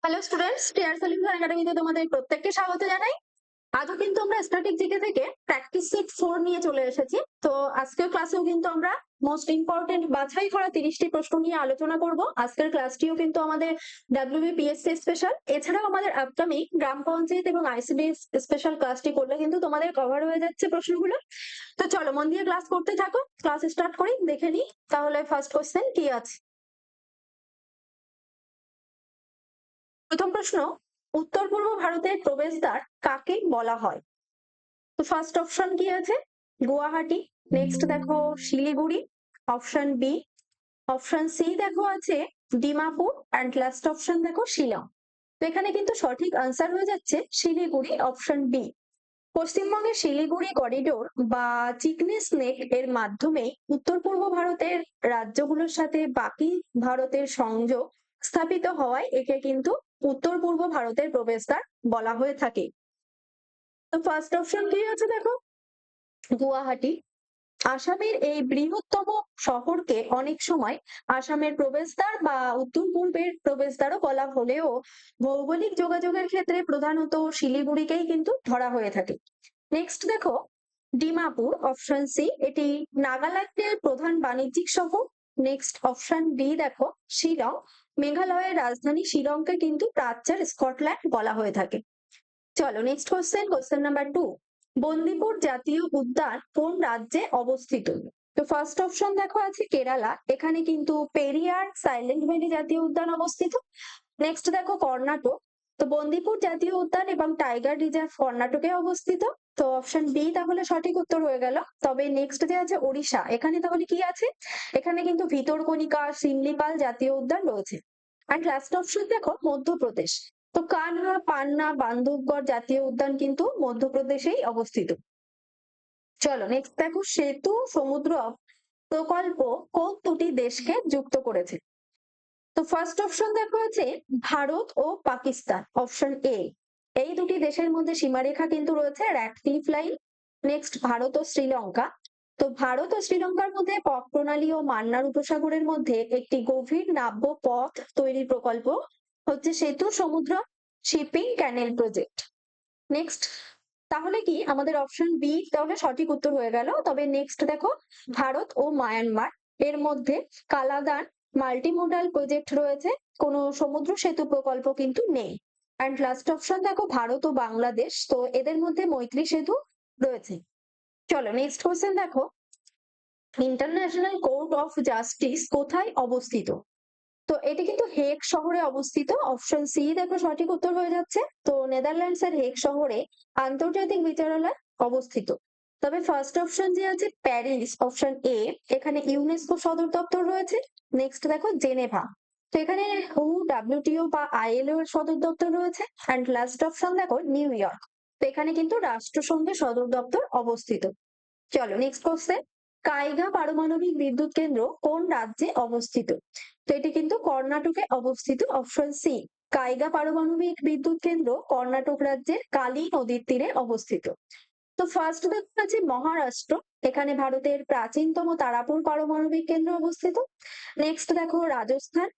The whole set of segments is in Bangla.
হ্যালো স্টুডেন্টস, টিয়ার সলিউশন একাডেমিতে তোমাদের প্রত্যেককে স্বাগত জানাই। আজও কিন্তু আমরা স্ট্যাটিক জিকে থেকে প্র্যাকটিস সেট 4 নিয়ে চলে এসেছি। তো আজকের ক্লাসেও কিন্তু আমরা মোস্ট ইম্পর্টেন্ট বাছাই করা 30টি প্রশ্ন নিয়ে আলোচনা করব। আজকের ক্লাসটিও কিন্তু আমাদের ডাব্লিউবিপিএসসি স্পেশাল, এছাড়াও আমাদের আপকামিং গ্রাম পঞ্চায়েত এবং আইসিডিএস স্পেশাল ক্লাসটি করলে কিন্তু তোমাদের কভার হয়ে যাচ্ছে প্রশ্নগুলো। তো চলো মন দিয়ে ক্লাস করতে থাকো, ক্লাস স্টার্ট করি, দেখে নিই তাহলে ফার্স্ট কোশ্চেন কি আছে। প্রথম প্রশ্ন, উত্তর পূর্ব ভারতের প্রবেশদ্বার কাকে বলা হয়? তো ফার্স্ট অপশন কি আছে? গুয়াহাটি। নেক্সট দেখো Siliguri. Option B. Option C দেখো আছে ডিমাপুর, অ্যান্ড লাস্ট অপশন দেখো শিলং। তো এখানে কিন্তু সঠিক আনসার হয়ে যাচ্ছে শিলিগুড়ি, অপশন বি। পশ্চিমবঙ্গের শিলিগুড়ি করিডোর বা চিকনি স্নেক এর মাধ্যমে উত্তর পূর্ব ভারতের রাজ্যগুলোর সাথে বাকি ভারতের সংযোগ স্থাপিত হওয়ায় একে কিন্তু উত্তর পূর্ব ভারতের প্রবেশদ্বার বলা হয়ে থাকে। তো ফার্স্ট অপশন কি আছে দেখো, গুয়াহাটি। আসামের এই বৃহত্তম শহরকে অনেক সময় আসামের প্রবেশদ্বার বা উত্তর পূর্বের প্রবেশদ্বারও বলা হলেও ভৌগোলিক যোগাযোগের ক্ষেত্রে প্রধানত শিলিগুড়িকেই কিন্তু ধরা হয়ে থাকে। নেক্সট দেখো ডিমাপুর, অপশন সি, এটি নাগাল্যান্ডের প্রধান বাণিজ্যিক শহর। নেক্সট অপশন ডি দেখো শিলং, মেঘালয়ের রাজধানী শিলংকে কিন্তু প্রাচ্যের স্কটল্যান্ড বলা হয়ে থাকে। চলো নেক্সট কোশ্চেন নাম্বার 2। বন্দিপুর জাতীয় উদ্যান কোন রাজ্যে অবস্থিত? তো ফার্স্ট অপশন দেখো আছে কেরালা, এখানে কিন্তু পেরিয়ার সাইলেন্ট ভ্যালি জাতীয় উদ্যান অবস্থিত। নেক্সট দেখো কর্ণাটক, তো বন্দিপুর জাতীয় উদ্যান এবং টাইগার রিজার্ভ কর্ণাটকে অবস্থিত। তো অপশন বি তাহলে সঠিক উত্তর হয়ে গেল। তবে নেক্সট যে আছে ওড়িশা, এখানে তাহলে কি আছে? এখানে কিন্তু ভিতরকণিকা শিমলিপাল জাতীয় উদ্যান রয়েছে। আর লাস্ট অপশন দেখো মধ্যপ্রদেশ, তো কানহা পান্না বান্ধবগড় জাতীয় উদ্যান কিন্তু মধ্যপ্রদেশেই অবস্থিত। চলো নেক্সট দেখো সেতু সমুদ্র প্রকল্প কোন দুটি দেশকে যুক্ত করেছে? তো ফার্স্ট অপশন দেখো আছে ভারত ও পাকিস্তান, অপশন এ। এই দুটি দেশের মধ্যে সীমারেখা কিন্তু রয়েছে র্যাডক্লিফ লাইন। নেক্সট ভারত ও শ্রীলঙ্কা, তো ভারত ও শ্রীলঙ্কার মধ্যে পথ প্রণালী ও মান্নার উপসাগরের মধ্যে একটি গভীর নাব্য পথ তৈরির প্রকল্প হচ্ছে সেতু সমুদ্র শিপিং ক্যানেল প্রজেক্ট। নেক্সট তাহলে কি আমাদের অপশন বি তাহলে সঠিক উত্তর হয়ে গেল। তবে নেক্সট দেখো ভারত ও মায়ানমার এর মধ্যে কালাদান মাল্টিমোডাল প্রজেক্ট রয়েছে, কোনো সমুদ্র সেতু প্রকল্প কিন্তু নেই। অ্যান্ড লাস্ট অপশন দেখো ভারত ও বাংলাদেশ, তো এদের মধ্যে মৈত্রী সেতু রয়েছে। চলো নেক্সট কোশ্চেন দেখো, ইন্টারন্যাশনাল কোর্ট অফ জাস্টিস কোথায় অবস্থিত? তো এটি কিন্তু হেগ শহরে অবস্থিত, অপশন সি দেখো সঠিক উত্তর হয়ে যাচ্ছে। তো নেদারল্যান্ডস এর হেগ শহরে আন্তর্জাতিক বিচারালয় অবস্থিত। তবে ফার্স্ট অপশন যে আছে প্যারিস, অপশন এ, এখানে ইউনেস্কো সদর দপ্তর রয়েছে। নেক্সট দেখো জেনেভা, তো এখানে ডাব্লিউটিও বা আইএলও এর সদর দপ্তর রয়েছে। অ্যান্ড লাস্ট অপশন দেখো নিউ ইয়র্ক, তো এখানে কিন্তু রাষ্ট্রসংঘের সদর দপ্তর অবস্থিত। চলো নেক্সট কোশ্চেন, কাইগা পারমাণবিক বিদ্যুৎ কেন্দ্র কোন রাজ্যে অবস্থিত? তো এটি কিন্তু কর্ণাটকে অবস্থিত, অপশন সি। কাইগা পারমাণবিক বিদ্যুৎ কেন্দ্র কর্ণাটক রাজ্যের কালী নদীর তীরে অবস্থিত। তো ফার্স্ট দেখো আছে মহারাষ্ট্র, এখানে ভারতের প্রাচীনতম তারাপুর পারমাণবিক কেন্দ্র অবস্থিত। নেক্সট দেখো রাজস্থান,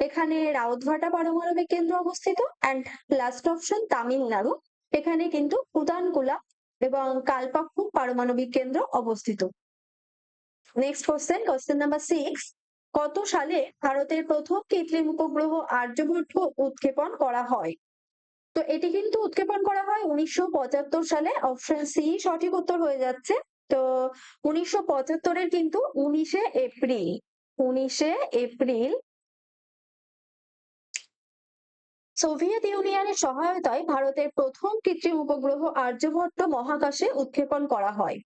এখানে রাউতভাটা পারমাণবিক কেন্দ্র অবস্থিত। অ্যান্ড লাস্ট অপশন তামিলনাড়ু, এখানে কিন্তু কুদানকুলা এবং কালপাক্কু পারমাণবিক কেন্দ্র অবস্থিত। Next question number 6। কত সালে ভারতের প্রথম কৃত্রিম উপগ্রহ আর্যভট্ট উৎক্ষেপণ করা হয়? তো এটি কিন্তু উৎক্ষেপণ করা হয় 1975 সালে, অপশন সি সঠিক উত্তর হয়ে যাচ্ছে। তো 1975-এর কিন্তু 19শে এপ্রিল, 19শে এপ্রিল সোভিয়েত ইউনিয়নের সহায়তায় ভারতের প্রথম কৃত্রিম উপগ্রহ আর্যভট্ট মহাকাশে উৎক্ষেপণ করা হয়।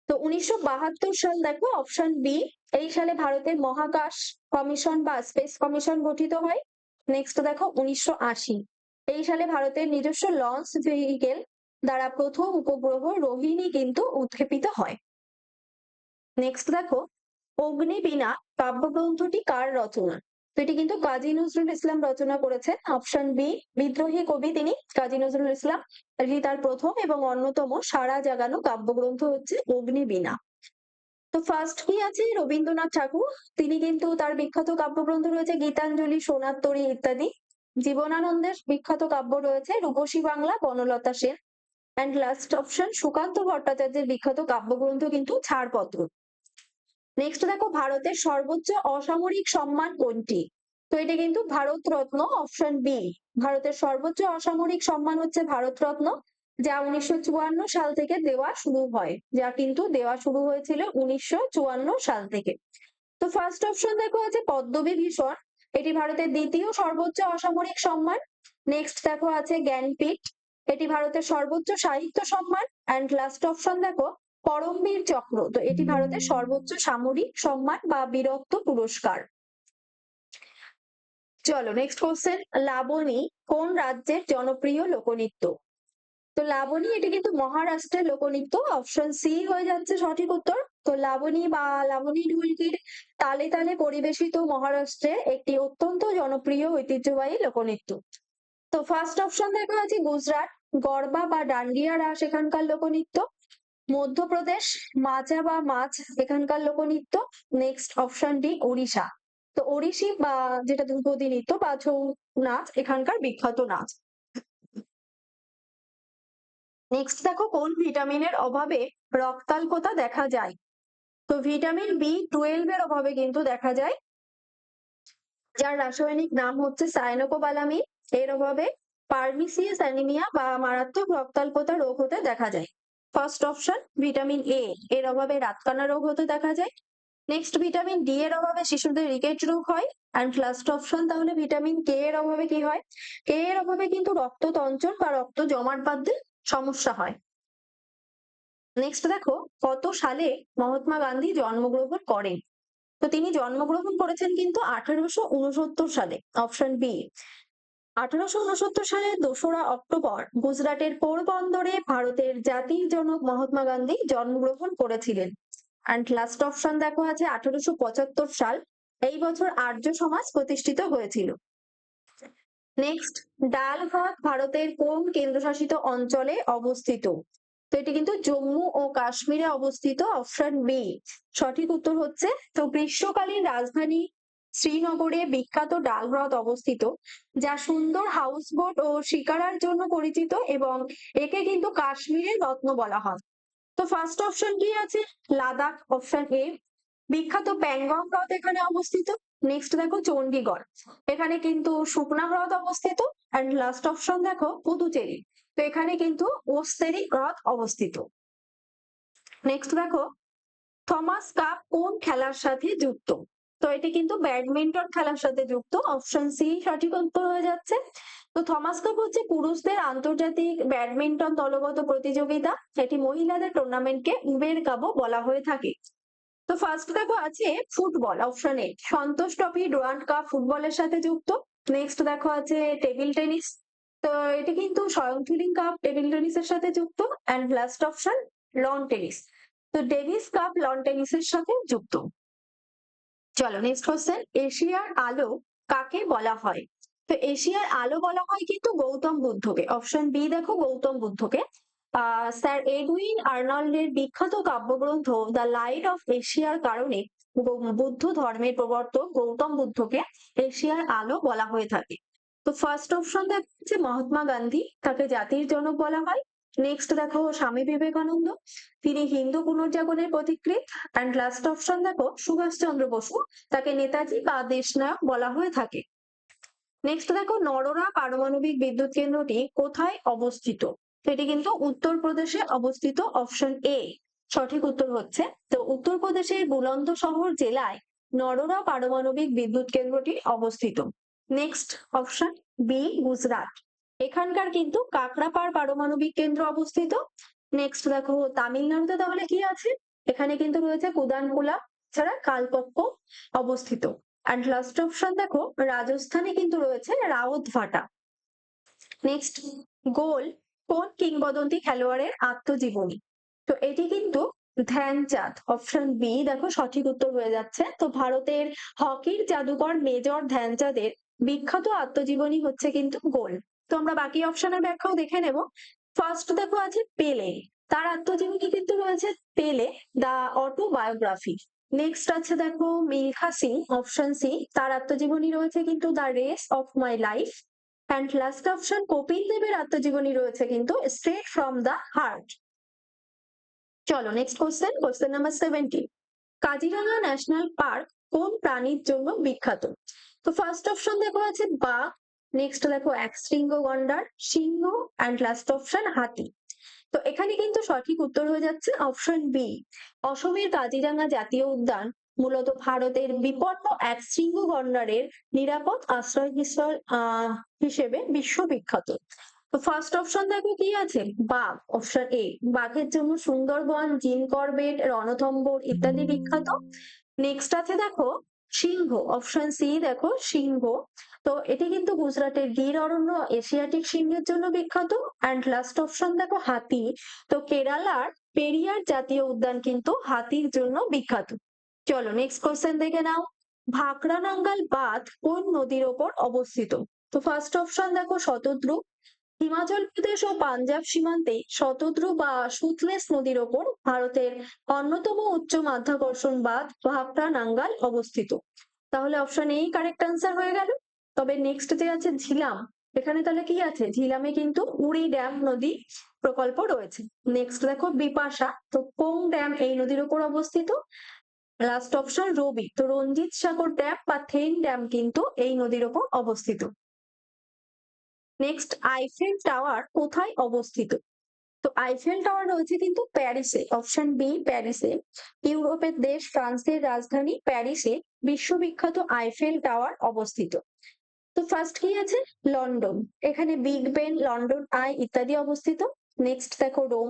তো 1972 সাল দেখো, অপশন বি, এই সালে ভারতের মহাকাশ কমিশন বা স্পেস কমিশন গঠিত হয়। নেক্সট দেখো 1980, এই সালে ভারতের নিজস্ব লঞ্চ ভেহিকেল দ্বারা প্রথম উপগ্রহ রোহিণী কিন্তু উৎক্ষেপিত হয়। নেক্সট দেখো অগ্নিবীণা কাব্যগ্রন্থটি কার রচনা? তো এটি কিন্তু কাজী নজরুল ইসলাম রচনা করেছেন, অপশন বি। বিদ্রোহী কবি তিনি কাজী নজরুল ইসলাম, এটি তার প্রথম এবং অন্যতম সাড়া জাগানো কাব্যগ্রন্থ হচ্ছে অগ্নিবীণা। তো ফার্স্ট কি আছে রবীন্দ্রনাথ ঠাকুর, তিনি কিন্তু তার বিখ্যাত কাব্যগ্রন্থ রয়েছে গীতাঞ্জলি, সোনার তরী ইত্যাদি। জীবনানন্দের বিখ্যাত কাব্য রয়েছে Rupasi Bangla, Banalata Sen. And last option Sukanta ভট্টাচার্যের বিখ্যাত কাব্যগ্রন্থ কিন্তু ছাড়পত্র। নেক্সট দেখো ভারতের সর্বোচ্চ অসামরিক সম্মান কোনটি? তো এটা কিন্তু ভারত রত্ন, অপশন বি। ভারতের সর্বোচ্চ অসামরিক সম্মান হচ্ছে ভারত রত্ন, যা 1954 সাল থেকে দেওয়া শুরু হয়, যা কিন্তু দেওয়া শুরু হয়েছিল 1954 সাল থেকে। তো ফার্স্ট অপশন দেখো আছে পদ্মবিভূষণ, এটি ভারতের দ্বিতীয় সর্বোচ্চ অসামরিক সম্মান। নেক্সট দেখো আছে জ্ঞানপীঠ, এটি ভারতের সর্বোচ্চ সাহিত্য সম্মান। অ্যান্ড লাস্ট অপশন দেখো পরমবীর চক্র, তো এটি ভারতের সর্বোচ্চ সামরিক সম্মান বা বীরত্ব পুরস্কার। চলো নেক্সট কোশ্চেন, লাবণী কোন রাজ্যের জনপ্রিয় লোকনৃত্য? তো লাবণী এটি কিন্তু মহারাষ্ট্রের লোকনৃত্য, অপশন সি হয়ে যাচ্ছে সঠিক উত্তর। তো লাবণী বা লাবণী ঢুলকির তালে তালে পরিবেশিত মহারাষ্ট্রের একটি অত্যন্ত জনপ্রিয় ঐতিহ্যবাহী লোকনৃত্য। তো ফার্স্ট অপশন দেখা আছে গুজরাট, গরবা বা ডান্ডিয়া রাস এখানকার লোকনৃত্য। মধ্যপ্রদেশ, মাজা বা মাছ এখানকার লোকনৃত্য। নেক্সট অপশন ডি ওড়িশা, তো ওড়িশি বা যেটা ধ্রুপদী নৃত্য বা ছৌ নাচ এখানকার বিখ্যাত নাচ। নেক্সট দেখো কোন ভিটামিনের অভাবে রক্তাল্পতা দেখা যায়? তো ভিটামিন বি 12 এর অভাবে কিন্তু দেখা যায়, যার রাসায়নিক নাম হচ্ছে সায়ানোকোবালামিন। এর অভাবে পারমিসিয়াস অ্যানিমিয়া বা মারাত্মক রক্তাল্পতা রোগ হতে দেখা যায়। ফার্স্ট অপশন ভিটামিন এ, এর অভাবে রাতকানা রোগ হতে দেখা যায়। নেক্সট ভিটামিন ডি এর অভাবে শিশুদের রিকেট রোগ হয়। অ্যান্ড লাস্ট অপশন তাহলে ভিটামিন কে এর অভাবে কি হয়? কে এর অভাবে কিন্তু রক্ততঞ্চন বা রক্ত জমাট বাঁধতে সমস্যা হয়। নেক্সট দেখো কত সালে মহাত্মা গান্ধী জন্মগ্রহণ করেন? তো তিনি জন্মগ্রহণ করেছেন কিন্তু 1869 সালে, অপশন বি। 1869 সালের 2রা অক্টোবর গুজরাটের পোরবন্দরে ভারতের জাতির জনক মহাত্মা গান্ধী জন্মগ্রহণ করেছিলেন। অ্যান্ড লাস্ট অপশন দেখো আছে 1875 সাল, এই বছর আর্য সমাজ প্রতিষ্ঠিত হয়েছিল। নেক্সট, ডাল হ্রদ ভারতের কোন কেন্দ্রশাসিত অঞ্চলে অবস্থিত? তো এটি কিন্তু জম্মু ও কাশ্মীরে অবস্থিত, অপশন বি সঠিক উত্তর হচ্ছে। তো গ্রীষ্মকালীন রাজধানী শ্রীনগরে বিখ্যাত ডাল হ্রদ অবস্থিত, যা সুন্দর হাউসবোট ও শিকারার জন্য পরিচিত এবং একে কিন্তু কাশ্মীরের রত্ন বলা হয়। তো ফার্স্ট অপশন কি আছে? Ladakh, option A. বিখ্যাত প্যাংগং হ্রদ এখানে অবস্থিত। নেক্সট দেখো চণ্ডীগড়, এখানে কিন্তু সুকনা হ্রদ অবস্থিত। অ্যান্ড লাস্ট অপশন দেখো পুদুচেরি, তো এখানে কিন্তু ওস্তেরি হ্রদ অবস্থিত। নেক্সট দেখো থমাস কাপ কোন খেলার সাথে যুক্ত? তো এটি কিন্তু ব্যাডমিন্টন খেলার সাথে যুক্ত, অপশন সি সঠিক উত্তর হয়ে যাচ্ছে। তো থমাস কাপ হচ্ছে পুরুষদের আন্তর্জাতিক ব্যাডমিন্টন দলগত প্রতিযোগিতা, এটি মহিলাদের টুর্নামেন্টকে উবের কাপও বলা হয়ে থাকে। তো ফার্স্ট দেখো আছে football, option A Santosh trophy Durand cup ফুটবলের সাথে যুক্ত। নেক্সট দেখো আছে টেবিল টেনিস, তো এটি কিন্তু স্বয়ংক্রিয় কাপ টেবিল টেনিসের সাথে যুক্ত। And last option loan tennis, তো ডেভিস কাপ লন টেনিসের সাথে যুক্ত। চলো নেক্সট কোশ্চেন, এশিয়ার আলো কাকে বলা হয়? তো এশিয়ার আলো বলা হয় কিন্তু গৌতম বুদ্ধকে, অপশন বি দেখো গৌতম বুদ্ধকে। স্যার এডউইন আর্নল্ডের বিখ্যাত কাব্যগ্রন্থ দ্য লাইট অফ এশিয়ার কারণে বুদ্ধ ধর্মের প্রবর্তক গৌতম বুদ্ধকে এশিয়ার আলো বলা হয়ে থাকে। তো ফার্স্ট অপশন দেখাচ্ছে মহাত্মা গান্ধী, তাকে জাতির জনক বলা হয়। নেক্সট দেখো স্বামী বিবেকানন্দ, তিনি হিন্দু পুনর্জাগরণের পথিকৃৎ। অ্যান্ড লাস্ট অপশন দেখো সুভাষ চন্দ্র বসু, তাকে নেতাজি বা দেশনায়ক বলা হয়ে থাকে। নেক্সট দেখো নরোরা পারমাণবিক বিদ্যুৎ কেন্দ্রটি কোথায় অবস্থিত? এটি কিন্তু উত্তরপ্রদেশে অবস্থিত, অপশন এ সঠিক উত্তর হচ্ছে। তো উত্তরপ্রদেশের বুলন্দশহর জেলায় নরোরা পারমাণবিক বিদ্যুৎ কেন্দ্রটি অবস্থিত। নেক্সট অপশন বি গুজরাট, এখানকার কিন্তু কাকরাপাড় পারমাণবিক কেন্দ্র অবস্থিত। নেক্সট দেখো তামিলনাড়ুতে তাহলে কি আছে? এখানে কিন্তু রয়েছে কুদানকুলা, ছাড়া কালপক্ষ অবস্থিত। অ্যান্ড লাস্ট অপশন দেখো রাজস্থানে কিন্তু রয়েছে রাওত ভাটা। নেক্সট, গোল কোন কিংবদন্তি খেলোয়াড়ের আত্মজীবনী? তো এটি কিন্তু ধ্যানচাঁদ, অপশন বি দেখো সঠিক উত্তর হয়ে যাচ্ছে। তো ভারতের হকির জাদুকর মেজর ধ্যানচাঁদের বিখ্যাত আত্মজীবনী হচ্ছে কিন্তু গোল। তো আমরা বাকি অপশনের ব্যাখ্যাও দেখে নেব। ফার্স্ট দেখো আছে পেলে, তার আত্মজীবনী কিন্তু রয়েছে পেলে দা অটোবায়োগ্রাফি। নেক্সট আছে দেখো মিলখা সিং, অপশন সি, তার আত্মজীবনী রয়েছে কিন্তু the race of my life. And last option Kapil দেবের আত্মজীবনী রয়েছে কিন্তু স্ট্রেট ফ্রম দ্য হার্ট। চলো next question number 17। Kaziranga national park কোন প্রাণীর জন্য বিখ্যাত? তো ফার্স্ট অপশন দেখো আছে বাঘ, নেক্সট দেখো একশৃঙ্গ গন্ডার, সিংহ, অ্যান্ড লাস্ট অপশন হাতি। তো এখানে কিন্তু সঠিক উত্তর হয়ে যাচ্ছে অপশন বি। অসমের কাজিরাঙা জাতীয় উদ্যান মূলত ভারতের বিপন্ন একশৃঙ্গ গন্ডারের নিরাপদ আশ্রয়স্থল হিসেবে বিশ্ববিখ্যাত। তো ফার্স্ট অপশন দেখো কি আছে, বাঘ, অপশন এ। বাঘের জন্য সুন্দরবন, জিম কর্বেট, রণথম্বর ইত্যাদি বিখ্যাত। নেক্সট আছে দেখো সিংহ, অপশন সি দেখো সিংহ। তো এটি কিন্তু গুজরাটের গির অরণ্য এশিয়াটিক সিংহের জন্য বিখ্যাত। অ্যান্ড লাস্ট অপশন দেখো হাতি। তো কেরালার পেরিয়ার জাতীয় উদ্যান কিন্তু হাতির জন্য বিখ্যাত। চলো নেক্সট কোশ্চেন দেখে নাও। ভাকরানাঙ্গাল বাঁধ কোন নদীর ওপর অবস্থিত? তো ফার্স্ট অপশন দেখো শতদ্রু। হিমাচল প্রদেশ ও পাঞ্জাব সীমান্তে শতদ্রু বা সুতলেজ নদীর ওপর ভারতের অন্যতম উচ্চ মাধ্যাকর্ষণ বাঁধ ভাকরা নাঙ্গাল অবস্থিত। তাহলে অপশন এই কারেক্ট আনসার হয়ে গেল। তবে নেক্সট যে আছে ঝিলাম, এখানে তাহলে কি আছে, ঝিলামে কিন্তু উড়ি ড্যাম নদী প্রকল্প রয়েছে। নেক্সট দেখো বিপাশা, তো কোং ড্যাম এই নদীর উপর অবস্থিত। লাস্ট অপশন রবি, তো রঞ্জিত সাগর ড্যাম বা থেইন ড্যাম কিন্তু এই নদীর উপর অবস্থিত। নেক্সট আইফেল টাওয়ার কোথায় অবস্থিত? তো আইফেল টাওয়ার রয়েছে কিন্তু প্যারিসে, অপশন বি প্যারিসে। ইউরোপের দেশ ফ্রান্সের রাজধানী প্যারিসে বিশ্ববিখ্যাত আইফেল টাওয়ার অবস্থিত। তো ফার্স্ট কি আছে, লন্ডন, এখানে বিগ বেন, লন্ডন আই ইত্যাদি অবস্থিত। নেক্সট দেখো রোম,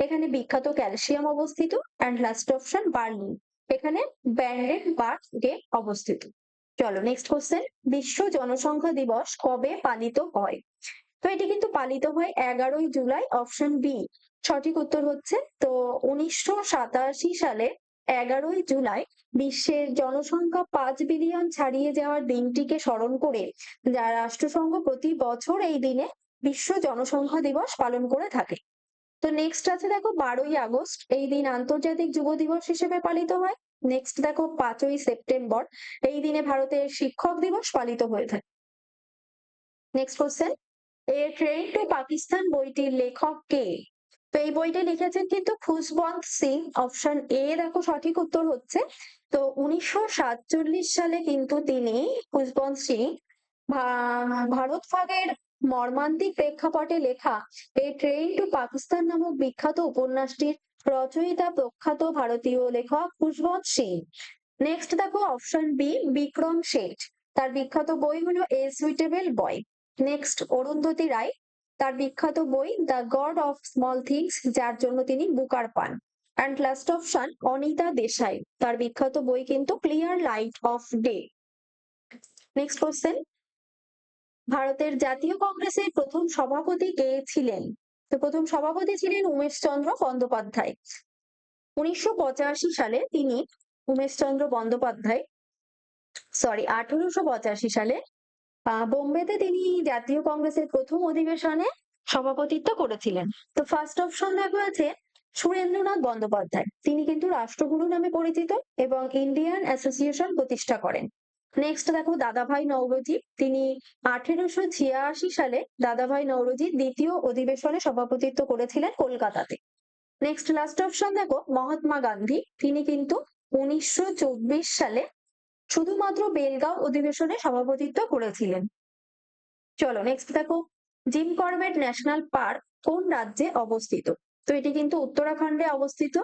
এখানে বিখ্যাত ক্যালসিয়াম অবস্থিত। অ্যান্ড লাস্ট অপশন বার্লিন, এখানে ব্র্যান্ডেনবার্গ গেট অবস্থিত। চলো নেক্সট কোশ্চেন। বিশ্ব জনসংখ্যা দিবস কবে পালিত হয়? তো এটি কিন্তু পালিত হয় 11ই জুলাই, অপশন বি সঠিক উত্তর হচ্ছে। তো 1987 সালে 11ই জুলাই বিশ্বের জনসংখ্যা 5 বিলিয়ন ছাড়িয়ে যাওয়ার দিনটিকে স্মরণ করে যা রাষ্ট্রসংঘ প্রতি বছর এই দিনে বিশ্ব জনসংখ্যা দিবস পালন করে থাকে। তো নেক্সট আছে দেখো 12ই আগস্ট, এই দিন আন্তর্জাতিক যুব দিবস হিসেবে পালিত হয়। নেক্সট দেখো 5ই সেপ্টেম্বর, এই দিনে ভারতের শিক্ষক দিবস পালিত হয়ে থাকে। নেক্সট কোশ্চেন, এ ট্রেন টু পাকিস্তান বইটির লেখক কে? তো এই বইটা লিখেছেন কিন্তু খুশবন্ত সিং, অপশন এ দেখো সঠিক উত্তর হচ্ছে। তো 1947 সালে কিন্তু তিনি খুশবন্ত সিং ভারত ভাগের মর্মান্তিক প্রেক্ষাপটে লেখা এ ট্রেন টু পাকিস্তান নামক বিখ্যাত উপন্যাসটির রচয়িতা প্রখ্যাত ভারতীয় লেখক খুশবন্ত সিং। নেক্সট দেখো অপশন বি বিক্রম শেঠ, তার বিখ্যাত বই হলো a suitable boy. Next Arundhati Roy, তার বিখ্যাত বই the god of small things, যার জন্য তিনি বুকার পান। And last option Anita Desai, তার বিখ্যাত বই কিন্তু clear light of day. Next question, ভারতের জাতীয় কংগ্রেসের প্রথম সভাপতি কে ছিলেন? তো প্রথম সভাপতি ছিলেন উমেশচন্দ্র বন্দ্যোপাধ্যায়। 1985 সালে তিনি উমেশচন্দ্র বন্দ্যোপাধ্যায়, 1885 সালে বোম্বেতে তিনি জাতীয় কংগ্রেসের প্রথম অধিবেশনে সভাপতিত্ব করেছিলেন। তো ফার্স্ট অপশন দেখা আছে সুরেন্দ্রনাথ বন্দ্যোপাধ্যায়, তিনি কিন্তু রাষ্ট্রগুরু নামে পরিচিত এবং ইন্ডিয়ান অ্যাসোসিয়েশন প্রতিষ্ঠা করেন। নেক্সট দেখো দাদাভাই নওরোজি, তিনি 1886 সালে দাদাভাই নওরোজি দ্বিতীয় অধিবেশনে সভাপতিত্ব করেছিলেন কলকাতাতে। নেক্সট লাস্ট অপশন দেখো মহাত্মা গান্ধী, তিনি কিন্তু 1924 সালে শুধুমাত্র বেলগাঁও অধিবেশনে সভাপতিত্ব করেছিলেন। চলো নেক্সট দেখো জিম করবেট ন্যাশনাল পার্ক কোন রাজ্যে অবস্থিত? তো এটি কিন্তু উত্তরাখণ্ডে অবস্থিত।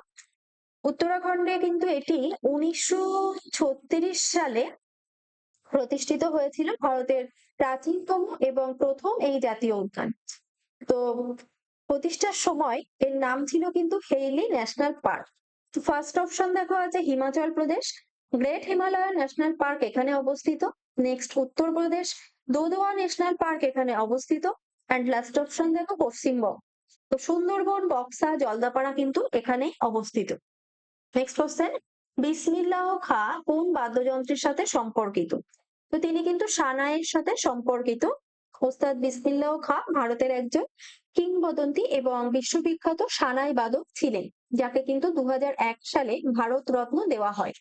উত্তরাখণ্ডে কিন্তু এটি 1936 সালে প্রতিষ্ঠিত হয়েছিল, ভারতের প্রাচীনতম এবং প্রথম এই জাতীয় উদ্যান। তো প্রতিষ্ঠার সময় এর নাম ছিল কিন্তু Hailey National Park. First option দেখো আছে Himachal Pradesh, Great Himalaya National Park এখানে অবস্থিত। Next Uttar Pradesh, Dudhwa National Park এখানে অবস্থিত। অ্যান্ড লাস্ট অপশন দেখো পশ্চিমবঙ্গ, তো সুন্দরবন, বক্সা, জলদাপাড়া কিন্তু এখানেই অবস্থিত। নেক্সট কোশ্চেন, বিসমিল্লাহ খা কোন বাদ্যযন্ত্রের সাথে সম্পর্কিত? তো তিনি কিন্তু সানাইয়ের সাথে সম্পর্কিত। ওস্তাদ বিসমিল্লাহ খা ভারতের একজন কিংবদন্তি এবং বিশ্ববিখ্যাত সানাই বাদক ছিলেন, যাকে কিন্তু 2001 সালে ভারত রত্ন দেওয়া হয়।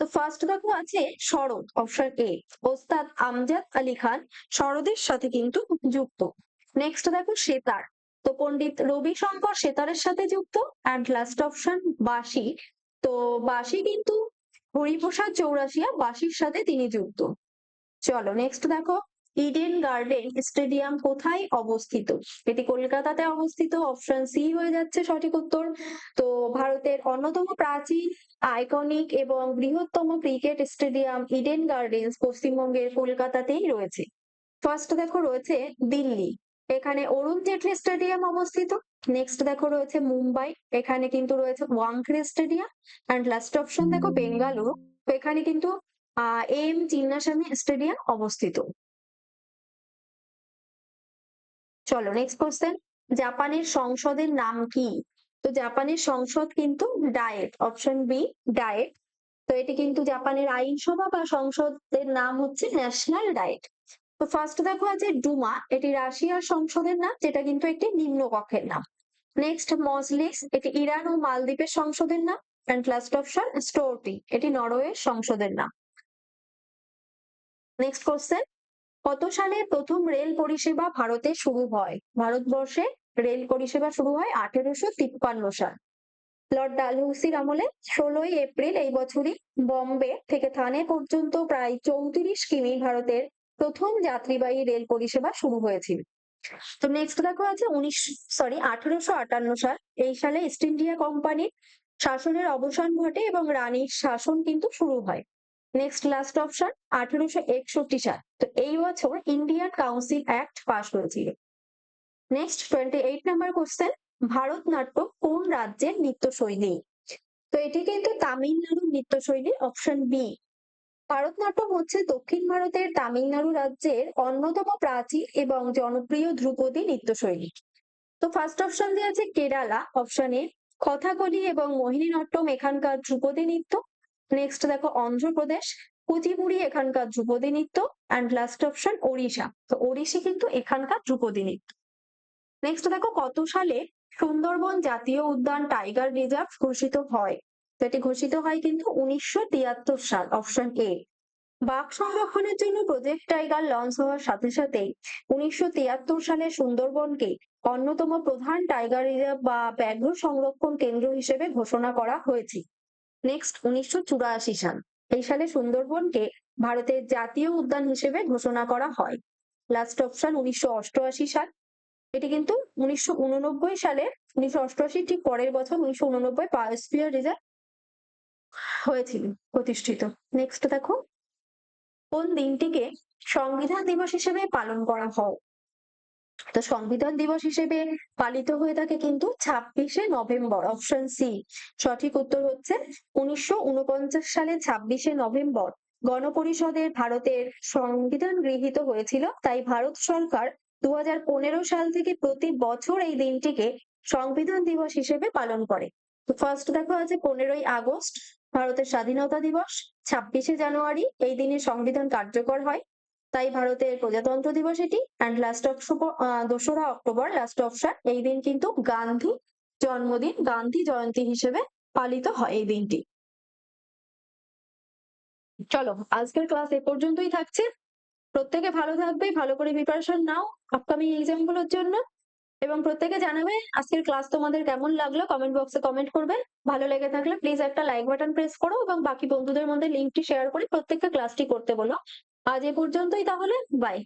তো ফার্স্ট দেখো আছে শরৎ, অপশন এ। ওস্তাদ আমজাদ আলী খান শরতের সাথে কিন্তু যুক্ত। নেক্সট দেখো সেতার, তো পণ্ডিত রবিশঙ্কর সেতারের সাথে যুক্ত। অ্যান্ড লাস্ট অপশন বাঁশি, তো বাঁশি কিন্তু হরিপ্রসাদ চৌরাশিয়া বাঁশির সাথে তিনি যুক্ত। চলো নেক্সট দেখো, ইডেন গার্ডেন স্টেডিয়াম কোথায় অবস্থিত? এটি কলকাতাতে অবস্থিত, অপশন সি হয়ে যাচ্ছে সঠিক উত্তর। তো ভারতের অন্যতম প্রাচীন, আইকনিক এবং বৃহত্তম ক্রিকেট স্টেডিয়াম ইডেন গার্ডেন্স পশ্চিমবঙ্গের কলকাতাতেই রয়েছে। ফার্স্ট দেখো রয়েছে দিল্লি, এখানে অরুণ জেটলি স্টেডিয়াম অবস্থিত। নেক্সট দেখো রয়েছে মুম্বাই, এখানে কিন্তু রয়েছে Wankhede stadium. And last option দেখো বেঙ্গালুরু, তো এখানে কিন্তু এম চিন্নাস্বামী স্টেডিয়াম অবস্থিত। চলো নেক্সট কোশ্চেন, জাপানের সংসদের নাম কি? তো জাপানের সংসদ কিন্তু ডায়েট, অপশন বি ডায়েট। তো এটি কিন্তু জাপানের আইনসভা বা সংসদের নাম হচ্ছে ন্যাশনাল ডায়েট। তো ফার্স্ট দেখো আছে ডুমা, এটি রাশিয়ার সংসদের নাম, যেটা কিন্তু একটি নিম্নকক্ষের নাম। নেক্সট মজলিস, এটি ইরান ও মালদ্বীপের সংসদের নাম। অ্যান্ড লাস্ট অপশন স্টোরটি, এটি নরওয়ের সংসদের নাম। নেক্সট কোশ্চেন, কত সালে প্রথম রেল পরিষেবা ভারতে শুরু হয়? ভারতবর্ষে রেল পরিষেবা শুরু হয় 1853 সাল। লর্ড ডালহৌসির আমলে 16 এপ্রিল এই বছরই বম্বে থেকে থানে পর্যন্ত প্রায় 34 কিমি ভারতের প্রথম যাত্রীবাহী রেল পরিষেবা শুরু হয়েছিল। তো নেক্সট দেখো আছে 1858 সাল, এই সালে ইস্ট ইন্ডিয়া কোম্পানির শাসনের অবসান ঘটে এবং রানীর শাসন কিন্তু শুরু হয়। নেক্সট লাস্ট অপশন 1861 সাল, তো এই বছর ইন্ডিয়ান কাউন্সিল অ্যাক্ট পাস হয়েছিল। নেক্সট 28 নাম্বার কোশ্চেন, ভারতনাট্যম কোন রাজ্যের নৃত্যশৈলী? তো এটি কিন্তু তামিলনাড়ুর নৃত্যশৈলী, অপশন বি। ভারতনাট্যম হচ্ছে দক্ষিণ ভারতের তামিলনাড়ু রাজ্যের অন্যতম প্রাচীন এবং জনপ্রিয় ধ্রুপদী নৃত্যশৈলী। তো ফার্স্ট অপশন দিয়ে আছে কেরালা, অপশন এ। কথাকলি এবং মোহিনীঅট্টম এখানকার ধ্রুপদী নৃত্য। নেক্সট দেখো অন্ধ্রপ্রদেশ, কুচিপুড়ি এখানকার ধ্রুপদী নৃত্য। অ্যান্ড লাস্ট অপশন ওড়িশা, তো ওড়িশি কিন্তু এখানকার ধ্রুপদী নৃত্য। নেক্সট দেখো কত সালে সুন্দরবন জাতীয় উদ্যান টাইগার রিজার্ভ ঘোষিত হয়? তো এটি ঘোষিত হয় কিন্তু 1973 সাল, অপশন এ। বাঘ সংরক্ষণের জন্য প্রজেক্ট টাইগার লঞ্চ হওয়ার সাথে সাথেই 1973 সালে সুন্দরবনকে অন্যতম প্রধান টাইগার রিজার্ভ বা ব্যাঘ্র সংরক্ষণ কেন্দ্র হিসেবে ঘোষণা করা হয়েছে। নেক্সট 1984 সাল, এই সালে সুন্দরবনকে ভারতের জাতীয় উদ্যান হিসেবে ঘোষণা করা হয়। লাস্ট অপশন 1988 সাল, এটি কিন্তু 1989 সালে, 1988 ঠিক পরের বছর 1989 বায়োস্ফিয়ার রিজার্ভ হয়েছিল, প্রতিষ্ঠিত। নেক্সট দেখো, কোন দিনটিকে সংবিধান দিবস হিসেবে পালন করা হয়? তো সংবিধান দিবস হিসেবে পালিত হয়ে থাকে কিন্তু 26 নভেম্বর, অপশন সি। সঠিক উত্তর হচ্ছে 1949 সালে 26 নভেম্বর গণপরিষদের ভারতের সংবিধান গৃহীত হয়েছিল, তাই ভারত সরকার 2015 সাল থেকে প্রতি বছর এই দিনটিকে সংবিধান দিবস হিসেবে পালন করে। তো ফার্স্ট দেখো আছে 15ই আগস্ট ভারতের স্বাধীনতা দিবস, 26শে জানুয়ারি এই দিনে সংবিধান কার্যকর হয়, তাই ভারতের প্রজাতন্ত্র দিবস এটি। অ্যান্ড লাস্ট অক্টোবর, 2রা অক্টোবর লাস্ট অপশন, এই দিন কিন্তু গান্ধী জন্মদিন, গান্ধী জয়ন্তী হিসেবে পালিত হয় এই দিনটি। চলো আজকের ক্লাস এ পর্যন্তই থাকছে। প্রত্যেকে ভালো থাকবে, ভালো করে প্রিপারেশন নাও আপকামিং এক্সাম গুলোর জন্য, এবং প্রত্যেকে জানাবে আজকের ক্লাস তোমাদের কেমন লাগলো, কমেন্ট বক্সে কমেন্ট করবে। ভালো লেগে থাকলে প্লিজ একটা লাইক বাটন প্রেস করো এবং বাকি বন্ধুদের মধ্যে লিঙ্কটি শেয়ার করে প্রত্যেককে ক্লাসটি করতে বলো। আজ এ পর্যন্তই তাহলে, বাই।